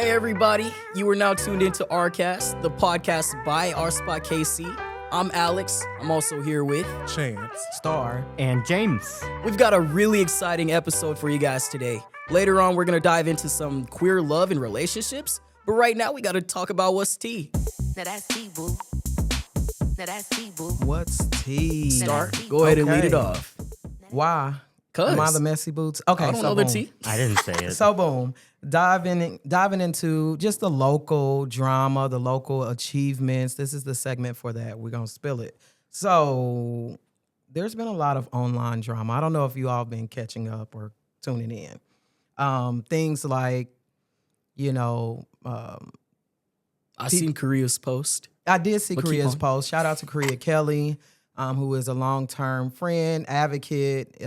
Hey everybody, you are now tuned into Rcast, the podcast by R Spot KC. I'm Alex. I'm also here with Chance, Star, and James. We've got a really exciting episode for you guys today. Later on, we're gonna dive into some queer love and relationships, but right now we gotta talk about what's tea. Now that's tea, boo. Now that's tea, boo. what's tea? Star, go ahead and lead it Okay. off. Why? Cause Am I the messy boots? Okay, I don't so know the boom. tea. I didn't say it. So boom, diving into just the local drama, the local achievements. This is the segment for that. We're gonna spill it. So there's been a lot of online drama. I don't know if you all been catching up or tuning in. Things like, I seen Korea's post. I did see But keep Korea's on. post. Shout out to Korea Kelly, who is a long-term friend, advocate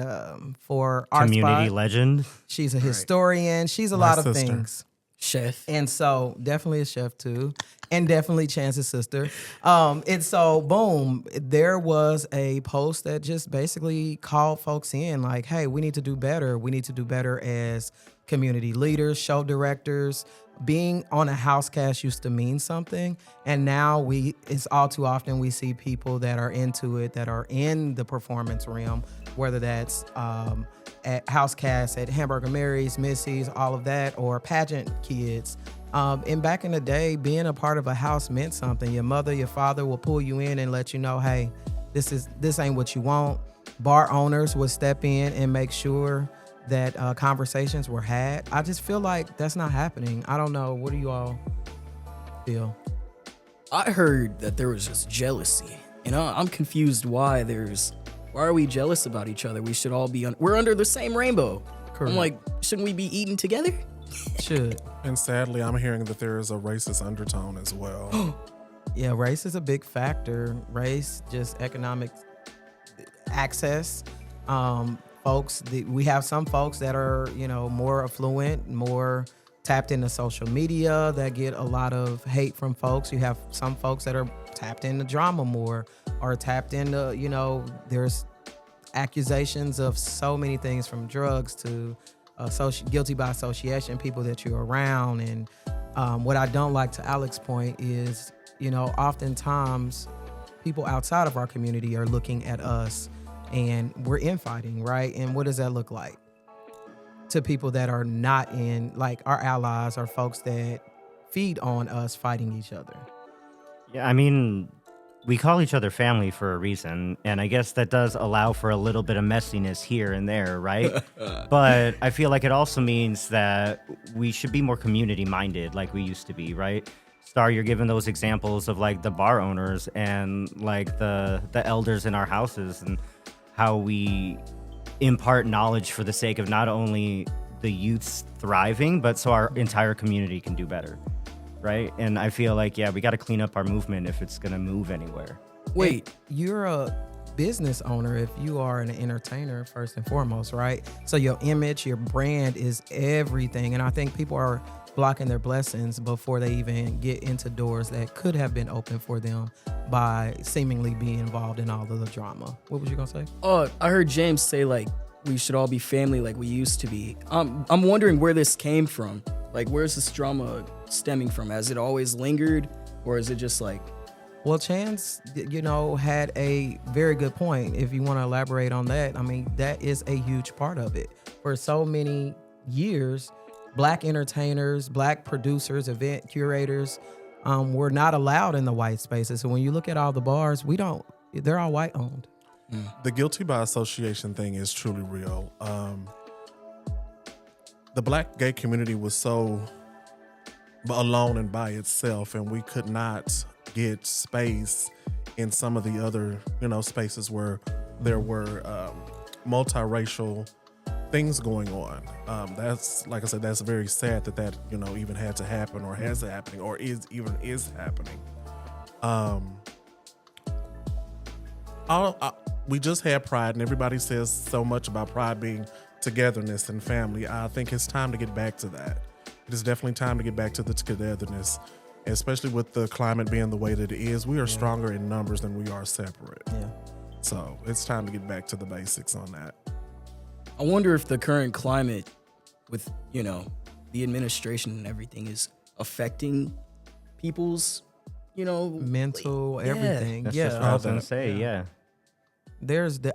for our Community spot. legend. She's a historian. She's a My lot of sister. things. Chef. And so definitely a chef too. And definitely Chance's sister. And so boom, there was a post that just basically called folks in like, hey, we need to do better. We need to do better as community leaders, show directors. Being on a house cast used to mean something. And now it's all too often we see people that are into it, that are in the performance realm, whether that's at house casts at Hamburger Mary's, Missy's, all of that, or pageant kids. And back in the day, being a part of a house meant something. Your mother, your father will pull you in and let you know, hey, this ain't what you want. Bar owners would step in and make sure that conversations were had. I just feel like that's not happening. I don't know. What do you all feel? I heard that there was just jealousy, and I'm confused why are we jealous about each other? We should all be we're under the same rainbow. Correct. I'm like, shouldn't we be eating together? Should. And sadly, I'm hearing that there is a racist undertone as well. Yeah, race is a big factor. Race, just economic access. We have some folks that are, more affluent, more tapped into social media that get a lot of hate from folks. You have some folks that are tapped into drama more or tapped into, there's accusations of so many things from drugs to guilty by association, people that you're around. And what I don't like, to Alex's point, is, oftentimes people outside of our community are looking at us and we're infighting, right? And what does that look like to people that are not in, like our allies or folks that feed on us fighting each other? Yeah, I mean, we call each other family for a reason, and I guess that does allow for a little bit of messiness here and there, right? But I feel like it also means that we should be more community-minded like we used to be, right? Star, you're giving those examples of like the bar owners and like the elders in our houses and how we impart knowledge for the sake of not only the youths thriving, but so our entire community can do better, right? And I feel like, we got to clean up our movement if it's going to move anywhere. Wait, You're a business owner if you are an entertainer, first and foremost, right? So your image, your brand is everything. And I think people are blocking their blessings before they even get into doors that could have been open for them by seemingly being involved in all of the drama. What was you gonna say? I heard James say like we should all be family like we used to be. I'm wondering where this came from. Like, where's this drama stemming from? Has it always lingered, or is it just like? Well, Chance, had a very good point. If you want to elaborate on that, I mean, that is a huge part of it. For so many years, Black entertainers, Black producers, event curators were not allowed in the white spaces. So when you look at all the bars, they're all white owned. The guilty by association thing is truly real. The Black gay community was so alone and by itself, and we could not get space in some of the other, spaces where there were multiracial things going on. That's, like I said, that's very sad that even had to happen or has happening or is happening. We just had Pride, and everybody says so much about Pride being togetherness and family. I think it's time to get back to that. It is definitely time to get back to the togetherness, especially with the climate being the way that it is. We are stronger in numbers than we are separate. Yeah. So it's time to get back to the basics on that. I wonder if the current climate with, the administration and everything is affecting people's, mental, like, everything. That's Yeah. just what I was gonna say. Yeah.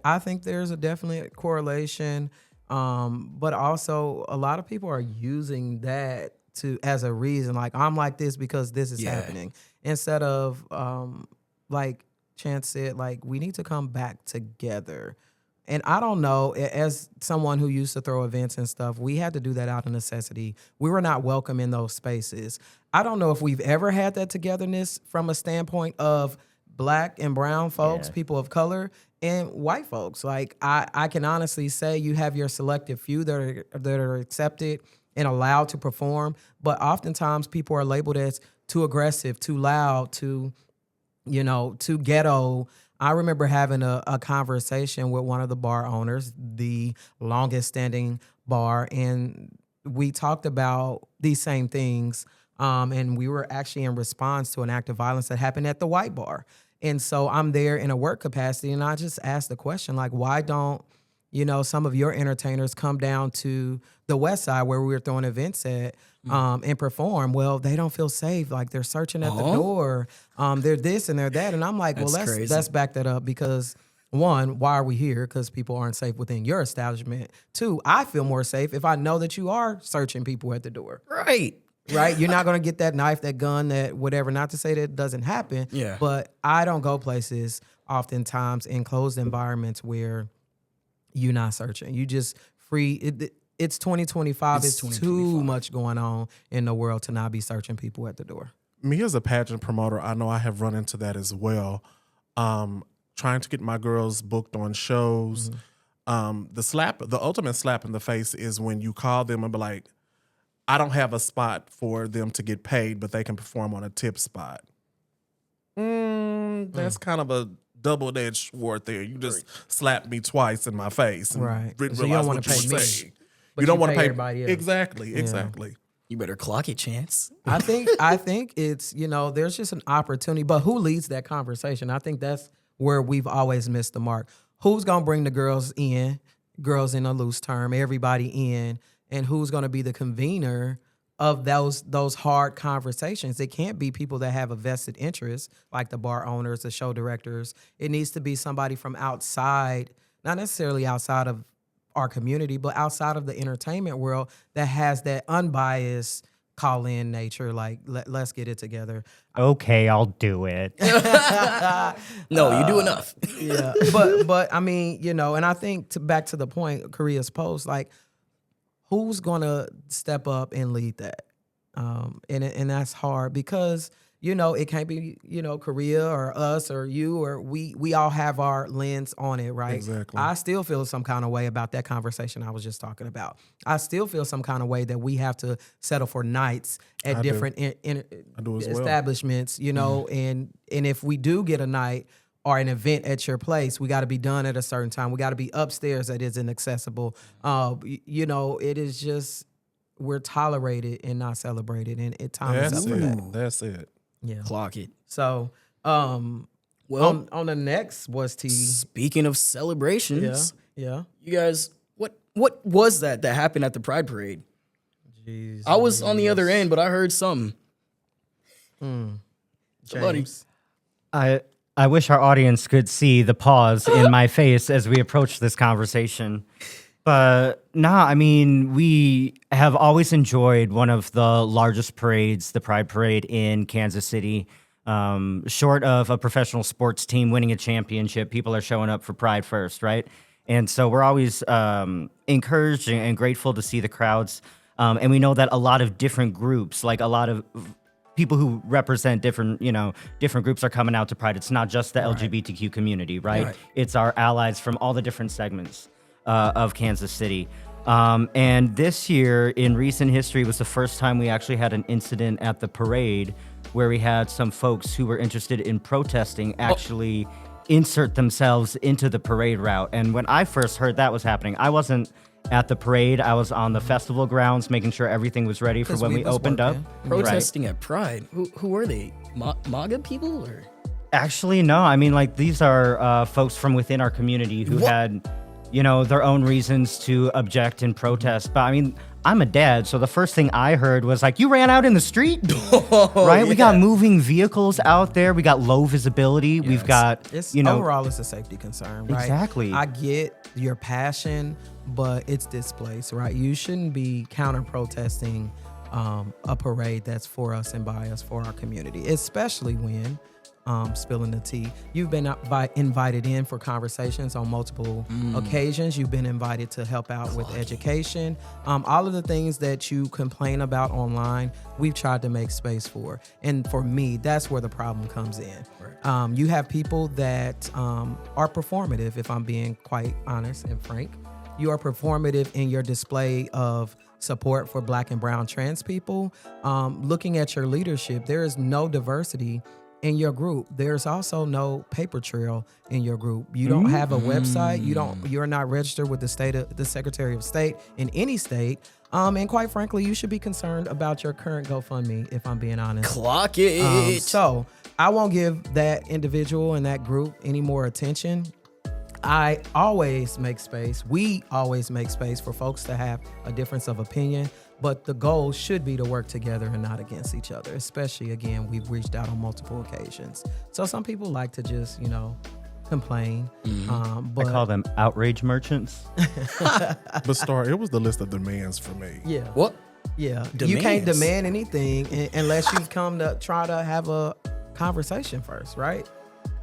I think there's a definite correlation, but also a lot of people are using that as a reason. Like, I'm like this because this is happening, instead of like Chance said, like, we need to come back together. And I don't know, as someone who used to throw events and stuff, we had to do that out of necessity. We were not welcome in those spaces. I don't know if we've ever had that togetherness from a standpoint of Black and brown folks, people of color, and white folks. Like, I can honestly say you have your selective few that are accepted and allowed to perform, but oftentimes people are labeled as too aggressive, too loud, too ghetto. I remember having a conversation with one of the bar owners, the longest standing bar, and we talked about these same things. And we were actually in response to an act of violence that happened at the white bar. And so I'm there in a work capacity, and I just asked the question, like, why don't, some of your entertainers come down to the West Side where we were throwing events at and perform? Well, they don't feel safe. Like, they're searching at the door. They're this and they're that. And I'm like, let's back that up, because one, why are we here? Because people aren't safe within your establishment. Two, I feel more safe if I know that you are searching people at the door. Right. You're not going to get that knife, that gun, that whatever. Not to say that it doesn't happen. Yeah. But I don't go places oftentimes in closed environments where you're not searching. You just free. It's 2025. It's too much going on in the world to not be searching people at the door. Me as a pageant promoter, I know I have run into that as well. Trying to get my girls booked on shows. The ultimate slap in the face is when you call them and be like, I don't have a spot for them to get paid, but they can perform on a tip spot. That's kind of a double-edged sword there. You just slapped me twice in my face. And Right. didn't So you realize don't what wanna you pay were me, saying. but You don't you want to pay pay everybody else. Exactly. You better clock it, Chance. I think it's, there's just an opportunity, but who leads that conversation? I think that's where we've always missed the mark. Who's going to bring the girls in a loose term, everybody in, and who's going to be the convener of those hard conversations? It can't be people that have a vested interest, like the bar owners, the show directors. It needs to be somebody from outside, not necessarily outside of our community, but outside of the entertainment world that has that unbiased call-in nature. Like, let's get it together. Okay, I'll do it. No, you do enough. Yeah, but I mean, and I think back to the point, Korea's post, like, who's gonna step up and lead that? And that's hard because it can't be Korea or us or you or we all have our lens on it, right? Exactly. I still feel some kind of way about that conversation I was just talking about. I still feel some kind of way that we have to settle for nights at different I do as well. establishments, and if we do get a night or an event at your place, we got to be done at a certain time. We got to be upstairs that isn't accessible. It is just, we're tolerated and not celebrated, and time is up for that. That's it. Yeah. Clock it. So, Well, on the next was speaking of celebrations, yeah. you guys, what was that happened at the Pride Parade? Jeez, I was on the other end, but I heard something. Somebody- James. I wish our audience could see the pause in my face as we approach this conversation. But I mean, we have always enjoyed one of the largest parades, the Pride Parade in Kansas City. Short of a professional sports team winning a championship, people are showing up for Pride first, right? And so we're always encouraged and grateful to see the crowds. And we know that a lot of different groups, like a lot of people who represent different groups are coming out to Pride. It's not just the LGBTQ community, right? It's our allies from all the different segments of Kansas City. And this year, in recent history, was the first time we actually had an incident at the parade where we had some folks who were interested in protesting actually insert themselves into the parade route. And when I first heard that was happening, I wasn't at the parade. I was on the festival grounds making sure everything was ready for when we opened up. Protesting at Pride. Who were they? MAGA people or? Actually, no. I mean, like, these are folks from within our community who had their own reasons to object and protest. But I mean, I'm a dad, so the first thing I heard was like, you ran out in the street? Right? We got moving vehicles out there. We got low visibility. We've got, overall, it's a safety concern, right? Exactly. I get your passion, but it's displaced, right? You shouldn't be counter-protesting a parade that's for us and by us, for our community, especially when spilling the tea. You've been invited in for conversations on multiple occasions. You've been invited to help out with education. All of the things that you complain about online, we've tried to make space for. And for me, that's where the problem comes in. Right. You have people that are performative, if I'm being quite honest and frank. You are performative in your display of support for Black and brown trans people. Looking at your leadership, there is no diversity in your group. There's also no paper trail in your group. You don't have a website. You're not registered with the Secretary of State in any state. And quite frankly, you should be concerned about your current GoFundMe, if I'm being honest. Clock it. So I won't give that individual and that group any more attention. I always make space. We always make space for folks to have a difference of opinion. But the goal should be to work together and not against each other, especially, again, we've reached out on multiple occasions. So some people like to just, complain. But I call them outrage merchants. But Star, it was the list of demands for me. Yeah. What? Yeah. Demands. You can't demand anything unless you've come to try to have a conversation first, right?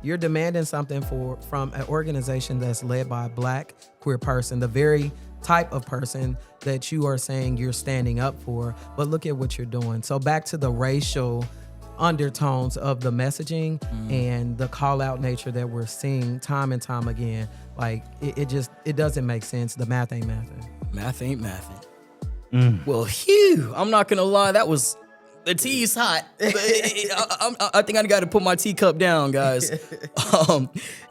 You're demanding something from an organization that's led by a Black queer person, the very type of person that you are saying you're standing up for, but look at what you're doing. So back to the racial undertones of the messaging and the call out nature that we're seeing time and time again. Like it doesn't make sense. The math ain't mathing. Math ain't mathing. Well, phew, I'm not gonna lie, the tea's hot. I think I got to put my teacup down, guys.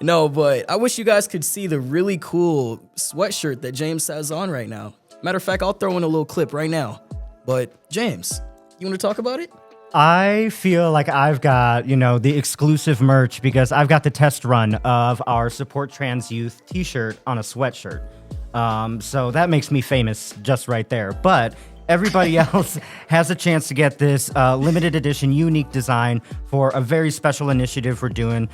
No, but I wish you guys could see the really cool sweatshirt that James has on right now. Matter of fact, I'll throw in a little clip right now. But James, you want to talk about it? I feel like I've got, the exclusive merch because I've got the test run of our Support Trans Youth t-shirt on a sweatshirt. So that makes me famous just right there. But everybody else has a chance to get this limited edition unique design for a very special initiative we're doing.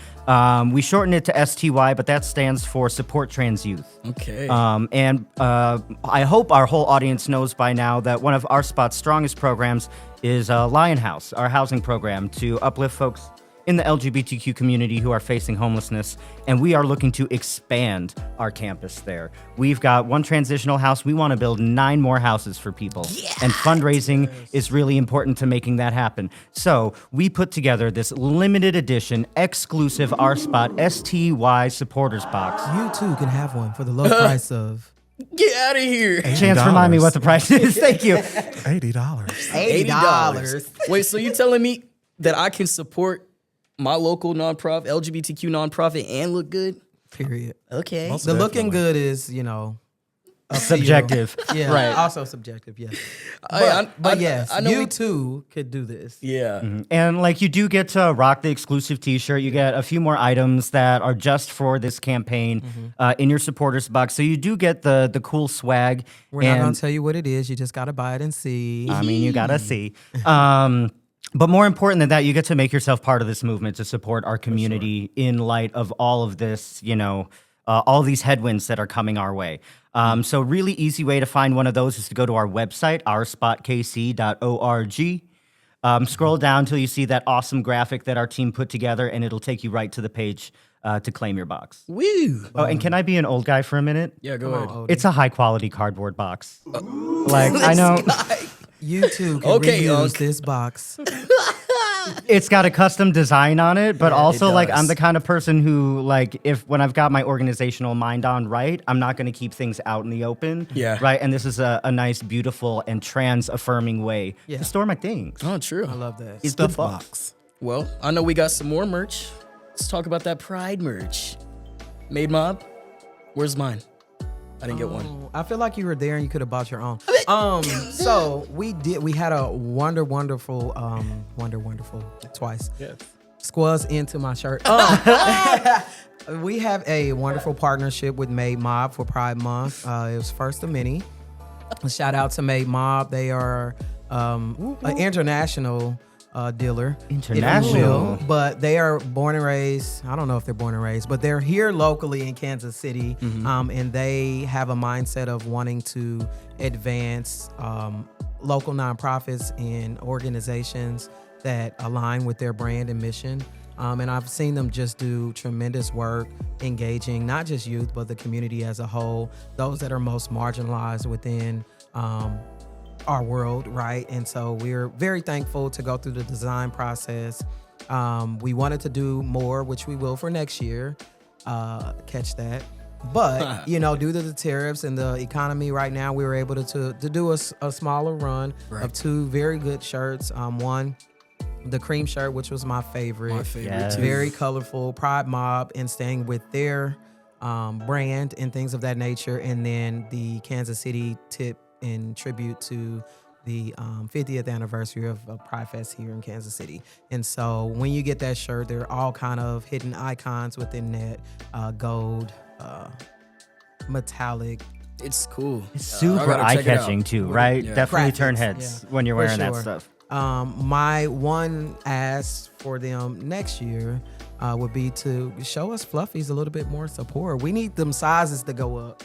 We shorten it to STY, but that stands for Support Trans Youth. Okay. And I hope our whole audience knows by now that one of our spot's strongest programs is Lion House, our housing program to uplift folks in the LGBTQ community who are facing homelessness, and we are looking to expand our campus there. We've got one transitional house. We want to build 9 more houses for people, and fundraising is really important to making that happen. So we put together this limited edition, exclusive Our Spot STY supporters box. You too can have one for the low price of... Get out of here. Chance, remind me what the price is. Thank you. $80. $80. Wait, so you telling me that I can support my local nonprofit, LGBTQ nonprofit, and look good? Period. Okay. Most The looking definitely. good is, up to you. Subjective. Yeah, Right. also subjective, yes. I Yes, know you we- too could do this. Yeah. And you do get to rock the exclusive t-shirt. You get a few more items that are just for this campaign in your supporters box. So you do get the cool swag. We're not going to tell you what it is. You just got to buy it and see. I mean, you gotta see. But more important than that, you get to make yourself part of this movement to support our community in light of all of this, all these headwinds that are coming our way. So really easy way to find one of those is to go to our website, ourspotkc.org. Scroll down till you see that awesome graphic that our team put together, and it'll take you right to the page to claim your box. Woo. Oh, and can I be an old guy for a minute? Yeah, go ahead. It's a high quality cardboard box. I know You too can Okay, reuse Unc. this box. it's got a custom design on it, but also it does. I'm the kind of person who when I've got my organizational mind on right, I'm not going to keep things out in the open. Yeah. Right. And this is a nice, beautiful, and trans affirming way Yeah. to store my things. Oh, true. I love that. It's Stuff good box. box. Well, I know we got some more merch. Let's talk about that Pride merch. Made Mob, where's mine? I didn't get one. Oh, I feel like you were there and you could have bought your own. So we had a wonderful twice. Yes. Squaws into my shirt. We have a wonderful partnership with Made Mob for Pride Month. It was first of many. A shout out to Made Mob. They are an international dealer. International. if you will. But they are born and raised. I don't know if they're born and raised, but they're here locally in Kansas City. And they have a mindset of wanting to advance local nonprofits and organizations that align with their brand and mission. And I've seen them just do tremendous work engaging not just youth, but the community as a whole, those that are most marginalized within our world, right? And so we're very thankful to go through the design process. We wanted to do more, which we will for next year. Catch that. But, due to the tariffs and the economy right now, we were able to do a smaller run of two very good shirts. One, the cream shirt, which was my favorite. Yes. Very colorful, Pride Mob, and staying with their brand and things of that nature. And then the Kansas City tip in tribute to the 50th anniversary of Pride Fest here in Kansas City. And so when you get that shirt, there are all kind of hidden icons within that gold, metallic. It's cool. It's I super gotta check it eye-catching out. too, right? Yeah. Definitely turn Graphics, heads yeah, when you're for wearing that sure. stuff. My one ask for them next year would be to show us fluffies a little bit more support. We need them sizes to go up.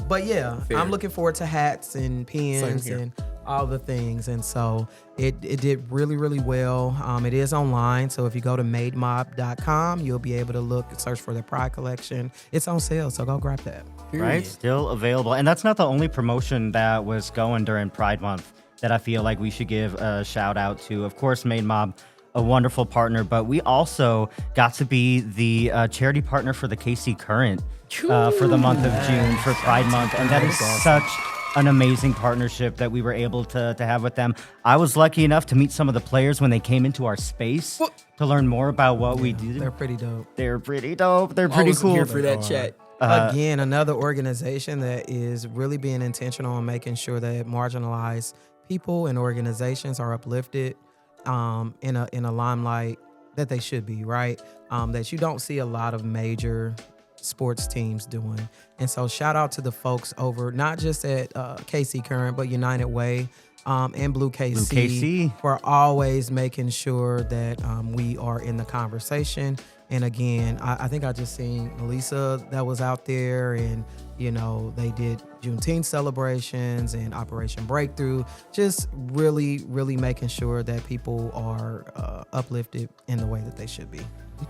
But yeah, Fair. I'm looking forward to hats and pins here. and all the things. And so it did really, really well. It is online. So if you go to mademob.com, you'll be able to search for the Pride collection. It's on sale, so go grab that. Right? Still available. And that's not the only promotion that was going during Pride Month that I feel like we should give a shout out to. Of course, Made Mob, a wonderful partner, but we also got to be the charity partner for the KC Current for the month of June for Pride Month. And that is such an amazing partnership that we were able to have with them. I was lucky enough to meet some of the players when they came into our space to learn more about what we did. They're pretty dope. They're pretty dope. They're I pretty was cool. here for that chat. Again, another organization that is really being intentional on making sure that marginalized people and organizations are uplifted in a limelight that they should be, right? That you don't see a lot of major sports teams doing. And so shout out to the folks over, not just at KC Current, but United Way and Blue KC, for always making sure that we are in the conversation. And again, I think I just seen Melissa that was out there, and they did Juneteenth celebrations and Operation Breakthrough, just really, really making sure that people are uplifted in the way that they should be.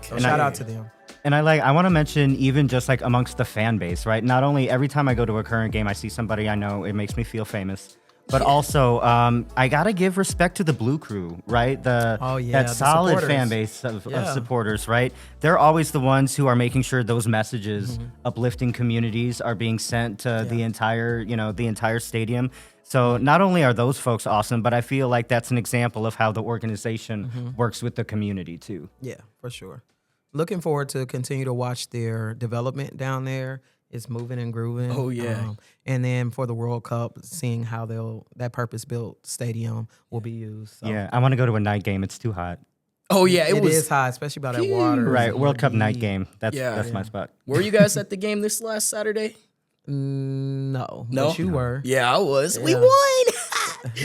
So shout out to them. And I want to mention, even just like amongst the fan base, right? Not only every time I go to a current game, I see somebody I know, it makes me feel famous. But also, I gotta give respect to the Blue Crew, right? That the solid supporters. fan base of supporters, right? They're always the ones who are making sure those messages, uplifting communities, are being sent to the entire stadium. So not only are those folks awesome, but I feel like that's an example of how the organization works with the community too. Yeah, for sure. Looking forward to continue to watch their development down there. It's moving and grooving. Oh, yeah. And then for the World Cup, seeing how that purpose-built stadium will be used. So. Yeah, I want to go to a night game. It's too hot. Oh yeah, It was is high, especially by that water. Right, World Cup night game. That's Yeah. my spot. Were you guys at the game this last Saturday? No. No? But you were. Yeah, I was. We Yeah. won.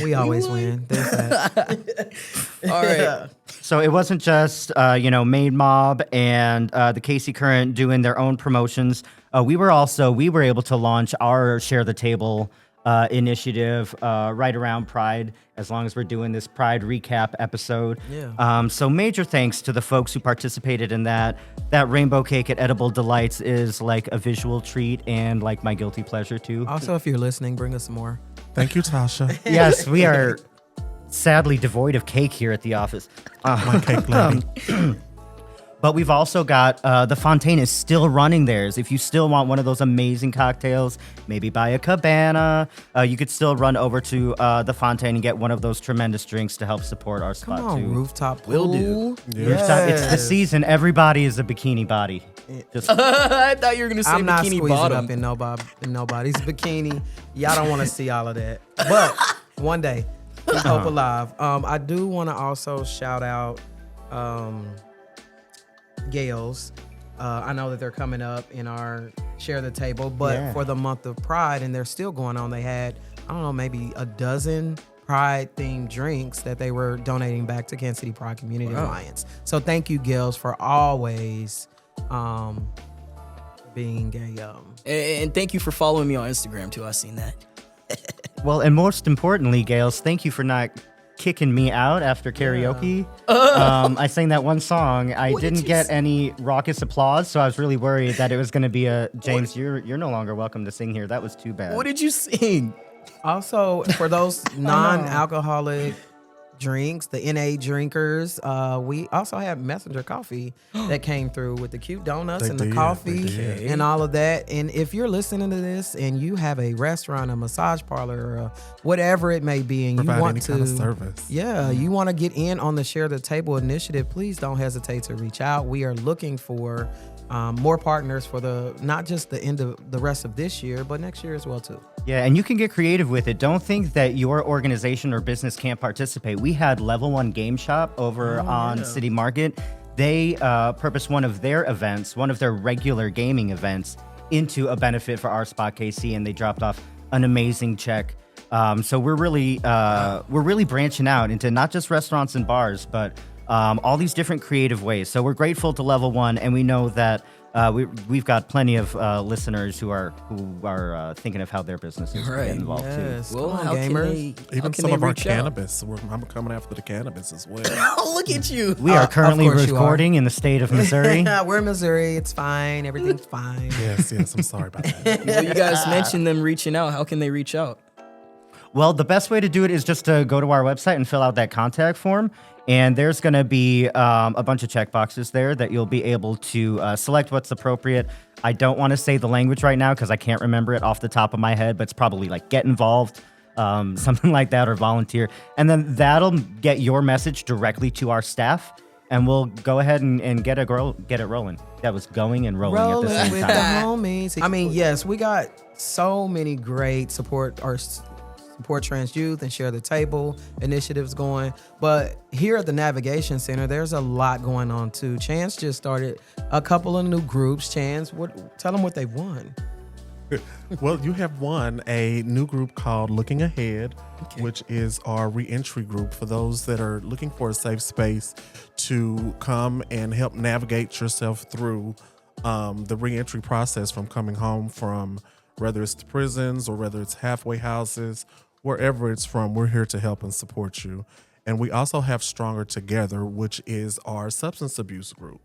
We always win. There's that. All right. So it wasn't just Made Mob and the KC Current doing their own promotions. We were able to launch our Share the Table initiative right around Pride, as long as we're doing this Pride recap episode. Yeah. So major thanks to the folks who participated in that. That rainbow cake at Edible Delights is like a visual treat and like my guilty pleasure too. Also, if you're listening, bring us some more. Thank you, Tasha. Yes, we are sadly devoid of cake here at the office. My cake lady. But we've also got the Fontaine is still running theirs. If you still want one of those amazing cocktails, maybe buy a Cabana, you could still run over to the Fontaine and get one of those tremendous drinks to help support our spot Come on, too. rooftop pool. Will do. Yes. It's the season. Everybody is a bikini body. Just I thought you were gonna say I'm not bikini squeezing bottom. up in nobody's bikini. Y'all don't want to see all of that. But one day, keep hope alive. I do want to also shout out Gales. I know that they're coming up in our Share the Table, but for the month of Pride, and they're still going on, they had, I don't know, maybe a dozen Pride-themed drinks that they were donating back to Kansas City Pride Community Alliance. So thank you, Gills, for always being a... And thank you for following me on Instagram, too. I seen that. Well, and most importantly, Gales, thank you for not kicking me out after karaoke. I sang that one song. I didn't get any raucous applause, so I was really worried that it was going to be a James. You're no longer welcome to sing here. That was too bad. What did you sing? Also, for those non-alcoholic drinks, the NA drinkers, we also have Messenger Coffee that came through with the cute donuts and the coffee and all of that. And if you're listening to this and you have a restaurant, a massage parlor, or whatever it may be, and Provide you want any to kind of service. you want to get in on the Share the Table initiative, please don't hesitate to reach out. We are looking for more partners for not just the end of the rest of this year, but next year as well too. Yeah, and you can get creative with it. Don't think that your organization or business can't participate. We had Level 1 Game Shop over on City Market. They purposed one of their events, one of their regular gaming events, into a benefit for our spot KC, and they dropped off an amazing check. So we're really branching out into not just restaurants and bars, but all these different creative ways. So we're grateful to Level 1, and we know that we've got plenty of listeners who are thinking of how their businesses can get involved too. Well, Come on, how gamers. Even some of our cannabis. I'm coming after the cannabis as well. Oh, look at you. We are currently of course you are. recording in the state of Missouri. We're in Missouri. It's fine. Everything's fine. Yes, I'm sorry about that. Well, you guys mentioned them reaching out. How can they reach out? Well, the best way to do it is just to go to our website and fill out that contact form. And there's going to be a bunch of checkboxes there that you'll be able to select what's appropriate. I don't want to say the language right now because I can't remember it off the top of my head, but it's probably like get involved, something like that, or volunteer. And then that'll get your message directly to our staff, and we'll go ahead and get it rolling. That was going and rolling at the same with time. the homies. I mean, yes, we got so many great support Trans Youth and Share the Table initiatives going. But here at the Navigation Center, there's a lot going on too. Chance just started a couple of new groups. Chance, tell them what they've won. Well, you have won a new group called Looking Ahead, which is our reentry group for those that are looking for a safe space to come and help navigate yourself through the reentry process from coming home from whether it's the prisons or whether it's halfway houses, wherever it's from. We're here to help and support you. And we also have Stronger Together, which is our substance abuse group.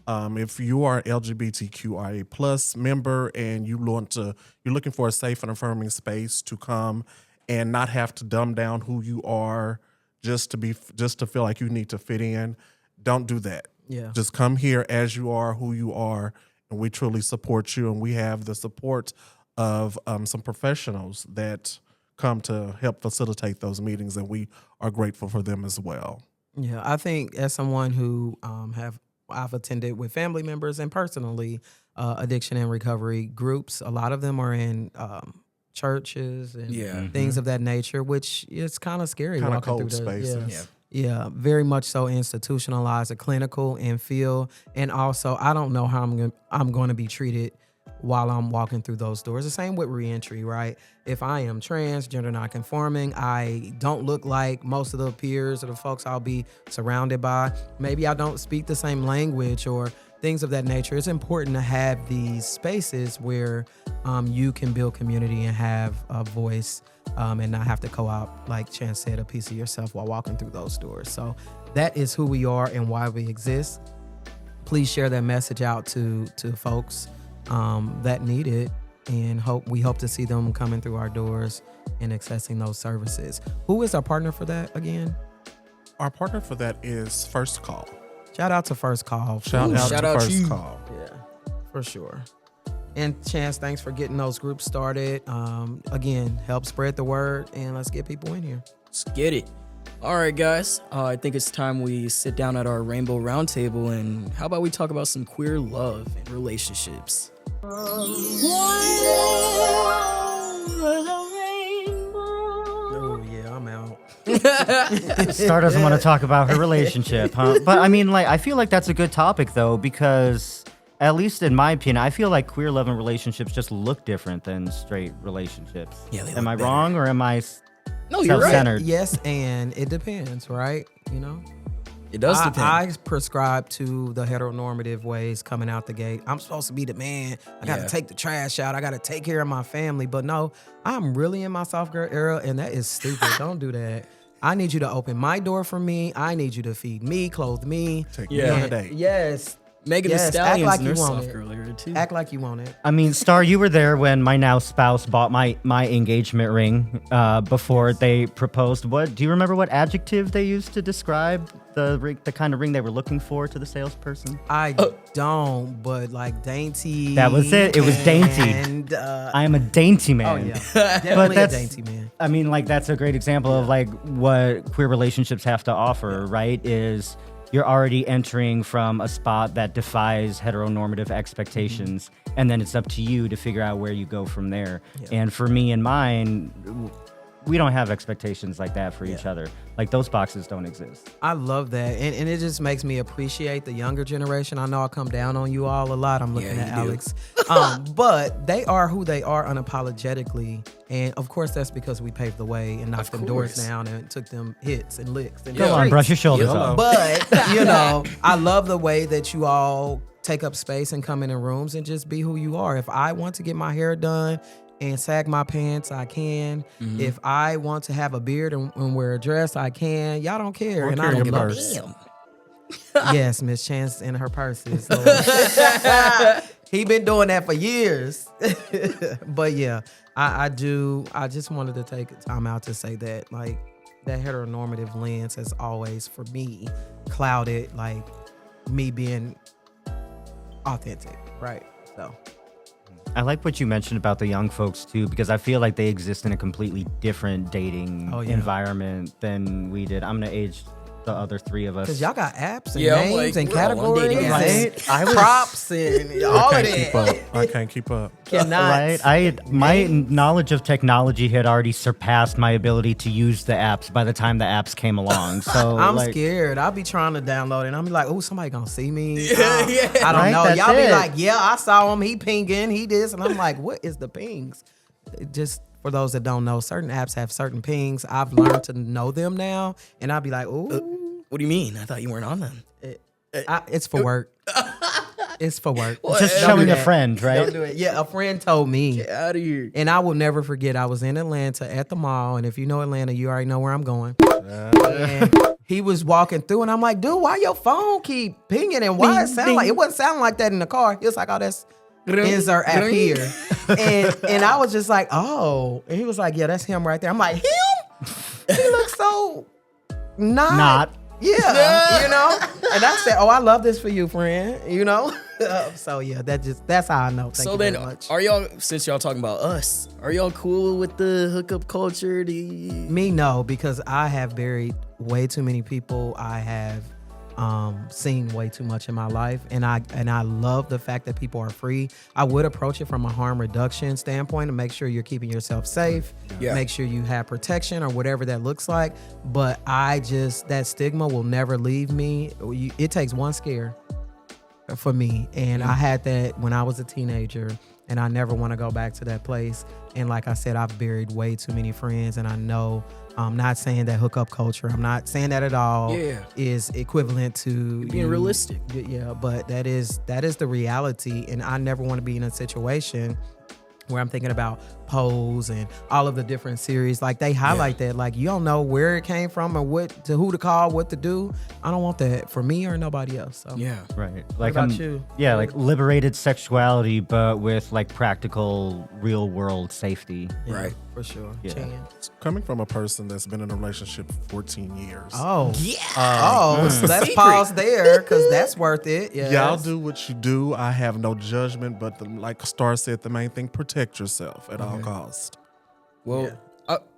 If you are an LGBTQIA plus member and you're looking for a safe and affirming space to come and not have to dumb down who you are just to feel like you need to fit in, don't do that. Yeah. Just come here as you are, who you are, and we truly support you. And we have the support of some professionals that come to help facilitate those meetings, and we are grateful for them as well. Yeah, I think as someone who I've attended with family members and personally addiction and recovery groups, a lot of them are in churches and things of that nature, which is kind of scary. Kind of walking cold through spaces. Yeah, very much so institutionalized, a clinical and feel. And also, I don't know how I'm going to be treated while I'm walking through those doors. The same with reentry, right? If I am trans, gender nonconforming, I don't look like most of the peers or the folks I'll be surrounded by. Maybe I don't speak the same language or things of that nature. It's important to have these spaces where you can build community and have a voice and not have to co-opt, like Chance said, a piece of yourself while walking through those doors. So that is who we are and why we exist. Please share that message out to folks that need it, and we hope to see them coming through our doors and accessing those services. Who is our partner for that again? Our partner for that is First Call. Shout out to First Call. Shout out to First Call. Yeah, for sure. And Chance, thanks for getting those groups started. Again, help spread the word, and let's get people in here. Let's get it. All right, guys. I think it's time we sit down at our Rainbow Roundtable, and how about we talk about some queer love and relationships? Oh yeah, I'm out. Star doesn't want to talk about her relationship, huh? But I mean, like, I feel like that's a good topic though, because at least in my opinion, I feel like queer love and relationships just look different than straight relationships. Yeah, they am look I better. wrong or am I No, you're right. self-centered? Yes, and it depends, right? You know, It does depend. I prescribe to the heteronormative ways coming out the gate. I'm supposed to be the man. I got to Yeah. take the trash out. I got to take care of my family. But no, I'm really in my soft girl era, and that is stupid. Don't do that. I need you to open my door for me. I need you to feed me, clothe me. Take me Yeah. on a And- date. Yes. Megan Yes, Thee act Stallion's like in you her want soft it. girl era too. Act like you want it. I mean, Star, you were there when my now spouse bought my engagement ring before they proposed. What do you remember? What adjective they used to describe the ring, the kind of ring they were looking for to the salesperson? I don't, but like dainty. That was it. It was dainty. And I am a dainty oh man. yeah, definitely a that's- dainty man. I mean, like that's a great example of like what queer relationships have to offer, right? Is you're already entering from a spot that defies heteronormative expectations, and then it's up to you to figure out where you go from there. And for me and mine, we don't have expectations like that for each other. Like those boxes don't exist. I love that, and it just makes me appreciate the younger generation. I know I come down on you all a lot. I'm looking Yeah, at you do. Alex, but they are who they are unapologetically, and of course that's because we paved the way and knocked them doors course. down and took them hits and licks. And Come on, streets. brush your shoulders Yo. off. But you know, I love the way that you all take up space and come in rooms and just be who you are. If I want to get my hair done and sag my pants, I can. Mm-hmm. If I want to have a beard and wear a dress, I can. Y'all don't care, Or and I carry don't your give a purse. Damn. Yes, Miss Chance in her purses. Lord. He been doing that for years. But yeah, I do. I just wanted to take time out to say that, like, that heteronormative lens has always, for me, clouded like me being authentic, right? So I like what you mentioned about the young folks too, because I feel like they exist in a completely different dating Oh, yeah. environment than we did. I'm gonna age the other three of us. because y'all got apps and Yeah, I'm names like, and we're all on categories dating apps. and I was- props and all I of can't keep that. up. I can't keep up. Cannot. Right? My knowledge of technology had already surpassed my ability to use the apps by the time the apps came along. So I'm like, scared. I'll be trying to download it and I'll be like, oh, somebody gonna see me. Yeah. I don't Right, know. that's Y'all be it. like, yeah, I saw him. He pinging. He this. And I'm like, what is the pings? Just for those that don't know, certain apps have certain pings. I've learned to know them now. And I'll be like, ooh, What do you mean? I thought you weren't on them. it's for work. It's for work. just Don't showing do a that. friend, right? Don't do it. Yeah, a friend told me. Get out of here. And I will never forget, I was in Atlanta at the mall. And if you know Atlanta, you already know where I'm going. And he was walking through, and I'm like, dude, why your phone keep pinging? And why it sound like, it wasn't sounding like that in the car. He was like, oh, that's insert app here. And I was just like, oh. And he was like, yeah, that's him right there. I'm like, him? He looks so not. Yeah, you know? And I said, oh, I love this for you, friend, you know? So yeah, that's how I know. Thank So you then, very much. are y'all, since y'all talking about us, are y'all cool with the hookup culture? Me, no, because I have buried way too many people. I have seen way too much in my life, and I love the fact that people are free. I would approach it from a harm reduction standpoint to make sure you're keeping yourself safe, Yeah. make sure you have protection or whatever that looks like. But that stigma will never leave me. It takes one scare for me, and I had that when I was a teenager, and I never want to go back to that place. And like I said, I've buried way too many friends, and I know I'm not saying that hookup culture, I'm not saying that at all, Yeah. is equivalent to Being realistic. Yeah, but that is the reality, and I never want to be in a situation where I'm thinking about Pose and all of the different series. Like, they highlight that, like, you don't know where it came from or who to call, what to do. I don't want that for me or nobody else. So Yeah. Right. Like about you? Yeah, like liberated sexuality, but with like practical real world safety. yeah, Right. for sure. Yeah. Chan. Coming from a person that's been in a relationship for 14 years. Oh. Yeah. So let's Secret. pause there, because that's worth it. Yes. Y'all do what you do. I have no judgment, but like Star said, the main thing, protect yourself at all costs. Well,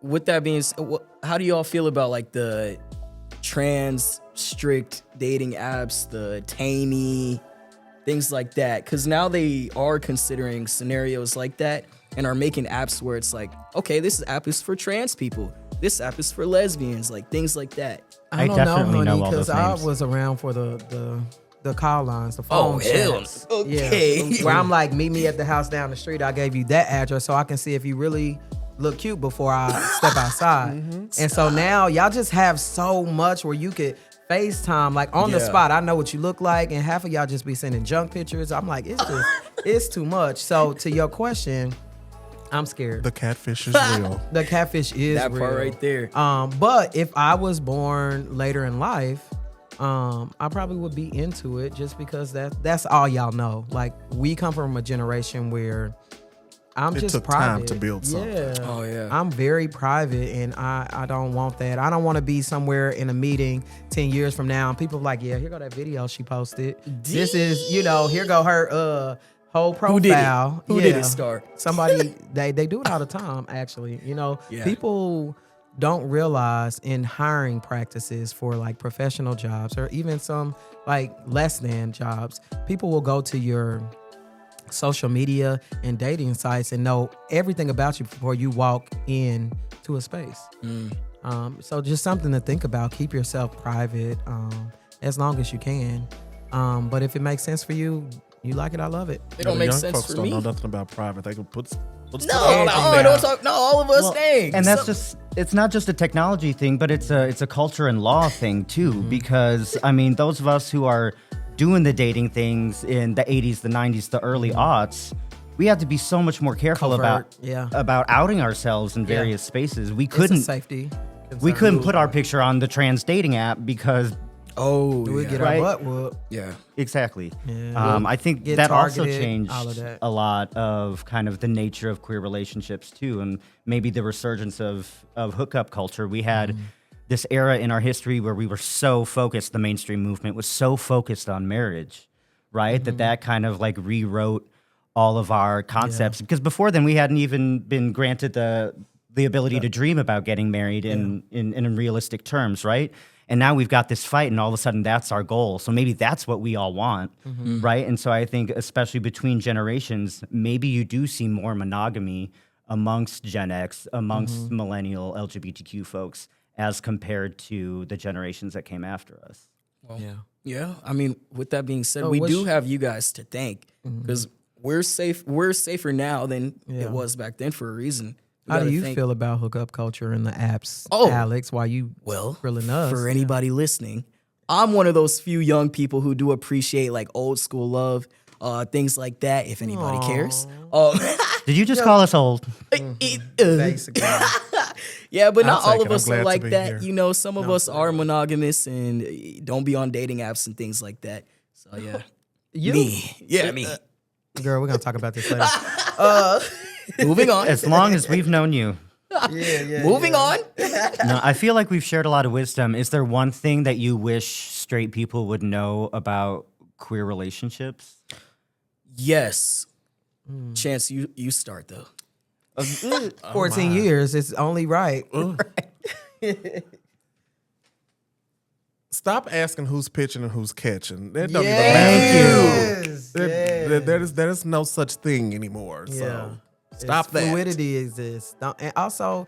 with that being said, how do y'all feel about like the trans strict dating apps, the Tammy, things like that? Because now they are considering scenarios like that and are making apps where it's like, okay, this app is for trans people. This app is for lesbians, like things like that. I don't definitely know, know honey, all because those I names. was around for the the call lines, the phone hell. chats. Okay. Yeah. Where I'm like, meet me at the house down the street. I gave you that address so I can see if you really look cute before I step outside. And so now y'all just have so much where you could FaceTime, like on the spot. I know what you look like, and half of y'all just be sending junk pictures. I'm like, it's too much. So to your question, I'm scared. The catfish is real. The catfish is That real. part right there. But if I was born later in life, I probably would be into it just because that's all y'all know. Like, we come from a generation where I'm It just took private. time to build something. Yeah. Oh, yeah. I'm very private, and I don't want that. I don't want to be somewhere in a meeting 10 years from now and people like, yeah, here go that video she posted. This is, here go her whole profile. Who did it? Who did it, Star? Somebody, they do it all the time, actually. People don't realize in hiring practices for like professional jobs or even some like less than jobs, people will go to your social media and dating sites and know everything about you before you walk in to a space. So just something to think about. Keep yourself private as long as you can. But if it makes sense for you, you like it, I love it. It don't The make young sense folks for don't me. know nothing about private. They can put No, don't talk. No, all of us things. And that's it's not just a technology thing, but it's a culture and law thing too. Because I mean, those of us who are doing the dating things in the 80s, the 90s, the early aughts, we had to be so much more careful Covert, about outing ourselves in various spaces. We It's a couldn't safety we concern. couldn't put our picture on the trans dating app because We get Right. our butt whooped. Yeah. exactly. Yeah. I think Get that also targeted, changed all of that. a lot of kind of the nature of queer relationships too, and maybe the resurgence of hookup culture. We had this era in our history where we were so focused, the mainstream movement was so focused on marriage, right? That kind of like rewrote all of our concepts. Because before then we hadn't even been granted the ability to dream about getting married in realistic terms, right? And now we've got this fight, and all of a sudden that's our goal. So maybe that's what we all want, right? And so I think, especially between generations, maybe you do see more monogamy amongst Gen X, amongst millennial LGBTQ folks, as compared to the generations that came after us. Well, yeah. I mean, with that being said, So we what's- do have you guys to thank because we're safe. We're safer now than it was back then for a reason. We How do gotta you thank- feel about hookup culture and the apps, Oh. Alex, while you Well, grilling us? for anybody listening, I'm one of those few young people who do appreciate like old school love, things like that. If anybody cares, Did you just call us old? Basically. yeah, but not I'll take all it. of I'm us glad are to like be that. here. You know, some of us are monogamous and don't be on dating apps and things like that. So yeah, me. Girl, we're going to talk about this later. Moving on. As long as we've known you. Moving on. No, I feel like we've shared a lot of wisdom. Is there one thing that you wish straight people would know about queer relationships? Yes. Chance, you start though. 14 years, it's only right. Stop asking who's pitching and who's catching. That don't Yes. There is no such thing anymore. Yeah. So stop that. Fluidity exists. And also,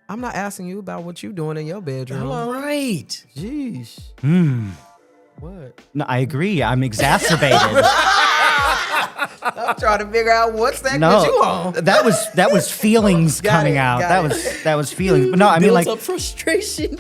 I'm not asking you about what you're doing in your bedroom. Right. Jeez. What? No, I agree. I'm exacerbated. I'm trying to figure out what segment you No, on. that was feelings Got coming it, out. got That was feelings. But no, I mean Builds like up frustration.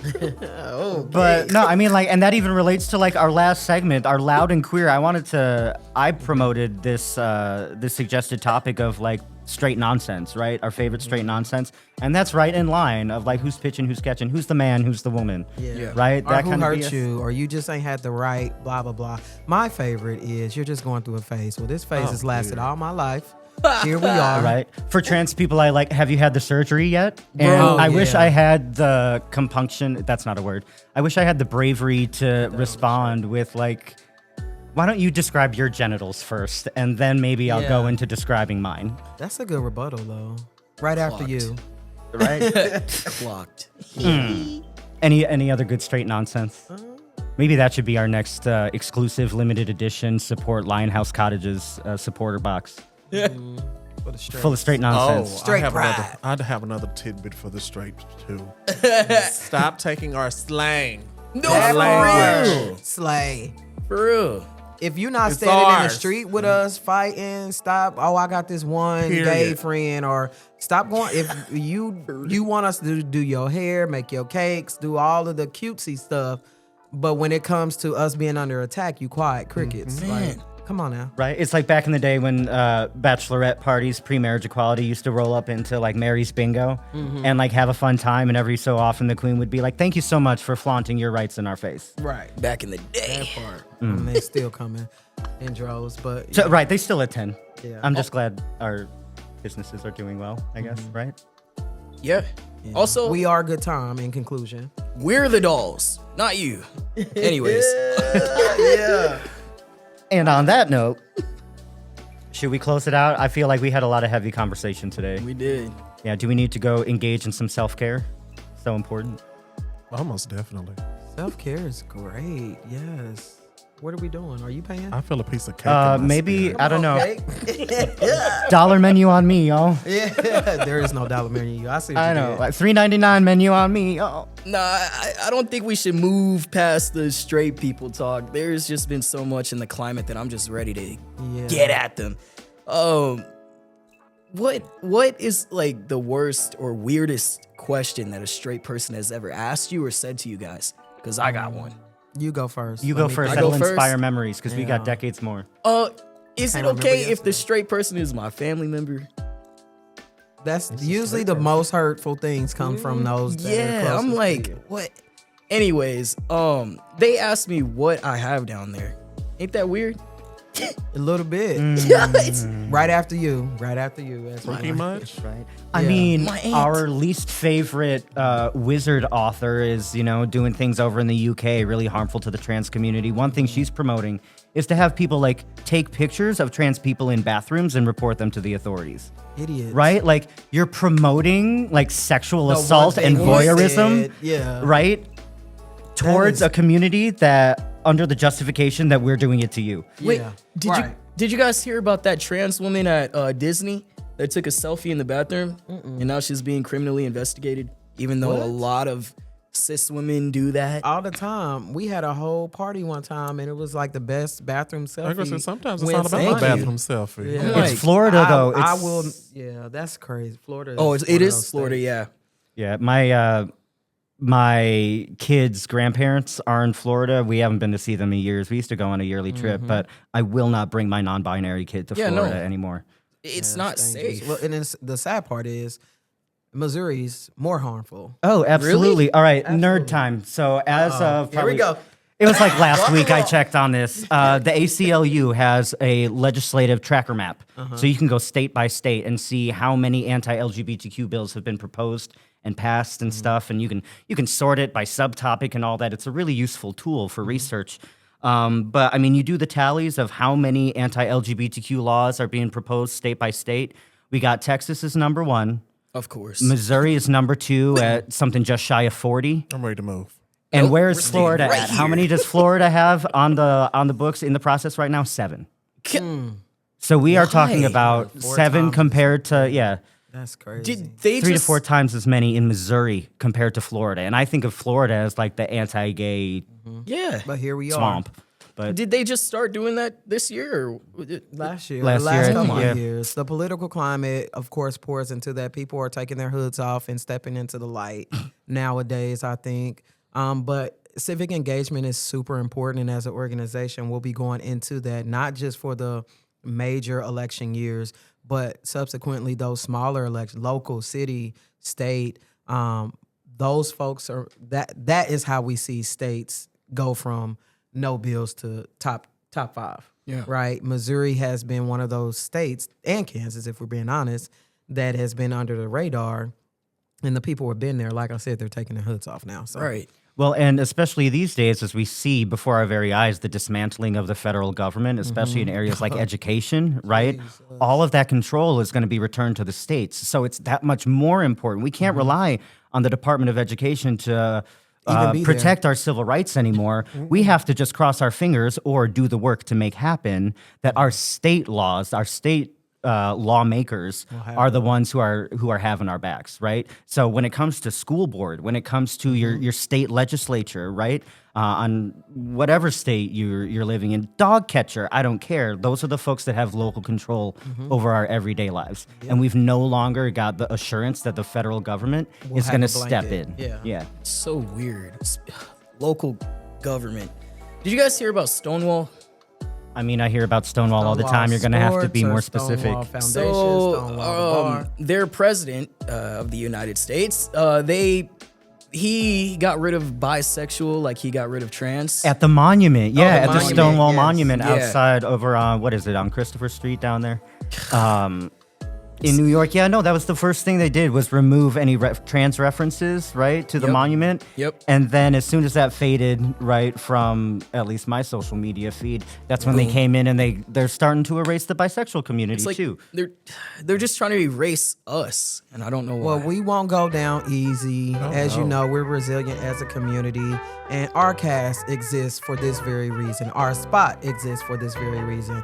But no, I mean like, and that even relates to like our last segment, our loud and queer. I promoted this this suggested topic of like straight nonsense, right? Our favorite straight nonsense, and that's right in line of like who's pitching, who's catching, who's the man, who's the woman, right? Or who kind of hurt BS. you, or you just ain't had the right, blah, blah, blah. My favorite is you're just going through a phase. Well, this phase has lasted all my life. Here we are. Right. For trans people, I like, have you had the surgery yet? And Bro, I wish yeah. I had the compunction. That's not a word. I wish I had the bravery to respond with like, why don't you describe your genitals first, and then maybe I'll go Yeah. into describing mine. That's a good rebuttal, though. Right after you. Right. Clocked. Any other good straight nonsense? Maybe that should be our next exclusive limited edition support Lionhouse Cottages supporter box. For the straight. Full of straight nonsense. Straight pride. I'd have another tidbit for the straight too. Stop taking our slang. No, Our for language. real. Slay. For real. If you're not It's standing in the ours. street with us fighting, stop. Oh, I got this one gay Period. friend, or stop going. If you want us to do your hair, make your cakes, do all of the cutesy stuff, but when it comes to us being under attack, you quiet crickets. Like, come on now. Right? It's like back in the day when bachelorette parties, pre-marriage equality used to roll up into like Mary's Bingo and like have a fun time. And every so often the queen would be like, thank you so much for flaunting your rights in our face. Right. Back in the day. And they still coming in droves, but So, right, they still attend. Yeah. I'm just glad our businesses are doing well, I guess, right? Yeah. Also, we are a good time in conclusion. we're the dolls, not you. Anyways, And on that note, should we close it out? I feel like we had a lot of heavy conversation today. we did. Yeah, do we need to go engage in some self-care? So important. Almost definitely. Self-care is great. Yes. What are we doing? Are you paying? I feel a piece of cake. in my Maybe, spirit. I don't know. Okay. Dollar menu on me, y'all. Yeah, there is no dollar menu. I see what I you know, did. like $3.99 menu on me. Oh. Nah, I don't think we should move past the straight people talk. There's just been so much in the climate that I'm just ready to Yeah. get at them. What is like the worst or weirdest question that a straight person has ever asked you or said to you guys? Because I got one. You go first. You Let go me first. think. That'll go first? inspire memories because we got Yeah. decades more. Is it Can't remember okay if yesterday. the straight person is my family member? That's usually the most hurtful things come from those. That are Yeah, closest I'm to like, you. what? Anyways, they asked me what I have down there. Ain't that weird? a little bit. It's- Right after you. Right after you. That's Pretty right. much. Right. I Yeah. mean, My aunt. our least favorite wizard author is, doing things over in the UK really harmful to the trans community. One thing she's promoting is to have people like take pictures of trans people in bathrooms and report them to the authorities. Idiots. Right? Like you're promoting like sexual The assault one and thing he voyeurism. said, yeah. Right? Towards is- a community that under the justification that we're doing it to you. Wait, Yeah. did Right. you guys hear about that trans woman at Disney that took a selfie in the bathroom and now she's being criminally investigated? Even though a What? lot of cis women do that. All the time. We had a whole party one time, and it was like the best bathroom selfie. Like I said, sometimes it's When not about thank the you. bathroom selfie. Yeah. I'm It's like, Florida though. I It's, will. Yeah, that's crazy. Florida. Oh, is it one of is those Florida, states. yeah. Yeah, my kids' grandparents are in Florida. We haven't been to see them in years. We used to go on a yearly trip, but I will not bring my non-binary kid to Yeah, no. Florida anymore. It's Yeah, not it's dangerous. safe. Well, and the sad part is, Missouri's more harmful. Oh, absolutely. All right, nerd time. So as of Here we probably- go. It was like last week I checked on this. The ACLU has a legislative tracker map. So you can go state by state and see how many anti-LGBTQ bills have been proposed and passed and stuff. And you can sort it by subtopic and all that. It's a really useful tool for research. But I mean, you do the tallies of how many anti-LGBTQ laws are being proposed state by state. We got Texas is number 1. Of course. Missouri is number 2 at something just shy of 40. I'm ready to move. And Nope, where we're is staying Florida right at? How here. many does Florida have on the books in the process right now? 7. So we are talking Why? about 4 7 times. compared to That's crazy. Did they 3 just to 4 times as many in Missouri compared to Florida. And I think of Florida as like the anti-gay Yeah. but here we are. swamp. But Did they just start doing that this year? Or Last year, Last the last year, couple yeah. of years, the political climate, of course, pours into that. People are taking their hoods off and stepping into the light nowadays, I think. But civic engagement is super important, and as an organization, we'll be going into that not just for the major election years, but subsequently those smaller elections, local, city, state. Those folks are that is how we see states go from no bills to top 5. Yeah. Right. Missouri has been one of those states, and Kansas, if we're being honest, that has been under the radar, and the people who have been there, like I said, they're taking their hoods off now. So right. well, and especially these days, as we see before our very eyes, the dismantling of the federal government, especially in areas like education, right? All of that control is going to be returned to the states. So it's that much more important. We can't rely on the Department of Education to Even be protect our civil rights anymore. We have to just cross our fingers or do the work to make happen that our state laws, our state lawmakers are the ones who are having our backs, right? So when it comes to school board, when it comes to your state legislature, right? on whatever state you're living in. Dog catcher, I don't care. Those are the folks that have local control over our everyday lives. And we've no longer got the assurance that the federal government is have going to a step blanket. in. Yeah. So weird. Local government. Did you guys hear about Stonewall? I mean, I hear about Stonewall all the time. You're going to have to be Sports or more specific. Stonewall Foundation, So, Stonewall the bar. their president of the United States, he got rid of bisexual, like he got rid of trans. At the monument, yeah, at the monument, Stonewall yes. Monument Yeah. outside over on, what is it, on Christopher Street down there? In New York, yeah, no, that was the first thing they did was remove any trans references, right, to the Yep. monument. Yep. And then as soon as that faded, right, from at least my social media feed, that's when they came in and they're starting to erase the bisexual community It's like too. they're just trying to erase us, and I don't know why. Well, we won't go down easy. As you know, we're resilient as a community, and our cast exists for this very reason. Our spot exists for this very reason.